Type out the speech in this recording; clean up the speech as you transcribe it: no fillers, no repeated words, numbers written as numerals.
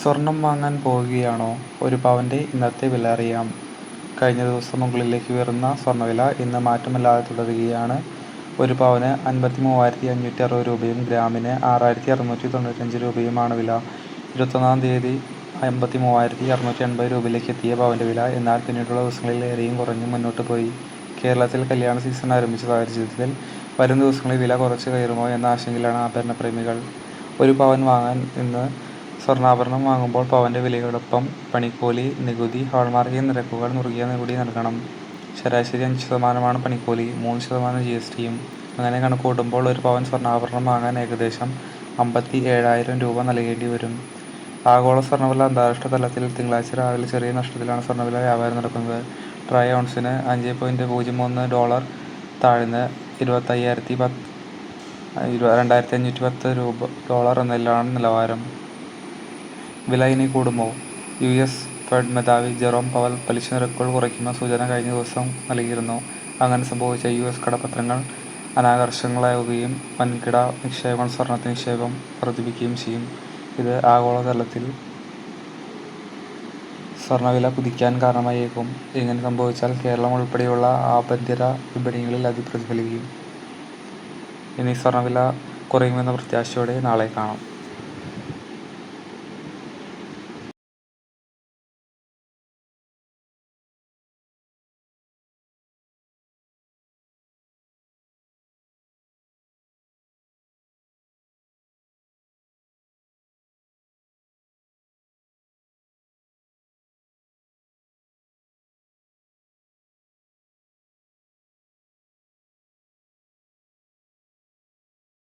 സ്വർണം വാങ്ങാൻ പോവുകയാണോ? ഒരു പവൻ്റെ ഇന്നത്തെ വില അറിയാം. കഴിഞ്ഞ ദിവസം മുകളിലേക്ക് ഉയർന്ന സ്വർണ്ണവില ഇന്ന് മാറ്റമില്ലാതെ തുടരുകയാണ്. ഒരു പവന് 53,560 രൂപയും ഗ്രാമിന് 6,695 രൂപയുമാണ് വില. 21-ാം തീയതി 53,680 രൂപയിലേക്ക് എത്തിയ പവൻ്റെ വില എന്നാൽ പിന്നീടുള്ള ദിവസങ്ങളിൽ ഏറെയും കുറഞ്ഞ് മുന്നോട്ട് പോയി. കേരളത്തിൽ കല്യാണ സീസൺ ആരംഭിച്ച സാഹചര്യത്തിൽ വരും ദിവസങ്ങളിൽ വില കുറച്ച് കയറുമോ എന്ന ആശങ്കയിലാണ് ആഭരണ പ്രേമികൾ. ഒരു പവൻ വാങ്ങാൻ ഇന്ന് സ്വർണ്ണാഭരണം വാങ്ങുമ്പോൾ പവൻ്റെ വിലയോടൊപ്പം പണിക്കൂലി, നികുതി, ഹാൾമാർക്കിംഗ് നിരക്കുകൾ മുറുകിയ നികുതി നൽകണം. ശരാശരി 5% പണിക്കൂലി, 3% GSTയും. അങ്ങനെ കണക്കുകൂട്ടുമ്പോൾ ഒരു പവൻ സ്വർണ്ണാഭരണം വാങ്ങാൻ ഏകദേശം 57,000 രൂപ നൽകേണ്ടി വരും. ആഗോള സ്വർണ്ണവില അന്താരാഷ്ട്ര തലത്തിൽ തിങ്കളാഴ്ച രാവിലെ ചെറിയ നഷ്ടത്തിലാണ് സ്വർണ്ണവില വ്യാപാരം നടക്കുന്നത്. ട്രോയ് ഔൺസിന് $5.01 താഴ്ന്ന് $2,510 എന്നതിലാണ് നിലവാരം. വില ഇനി കൂടുമോ? US ഫെഡ് മേധാവി ജെറോം പവൽ പലിശ നിരക്കുകൾ കുറയ്ക്കുന്ന സൂചന കഴിഞ്ഞ ദിവസം നൽകിയിരുന്നു. അങ്ങനെ സംഭവിച്ച US കടപ്പത്രങ്ങൾ അനാകർഷകങ്ങളാവുകയും വൻകിട നിക്ഷേപങ്ങൾ സ്വർണ്ണത്തിൽ നിക്ഷേപം വർദ്ധിപ്പിക്കുകയും ചെയ്യും. ഇത് ആഗോളതലത്തിൽ സ്വർണ്ണവില കുതിക്കാൻ കാരണമായേക്കും. ഇങ്ങനെ സംഭവിച്ചാൽ കേരളം ഉൾപ്പെടെയുള്ള ആഭ്യന്തര വിപണികളിൽ അത് പ്രതിഫലിക്കും. ഇനി സ്വർണ്ണവില കുറയുമെന്ന പ്രത്യാശയോടെ നാളെ കാണാം.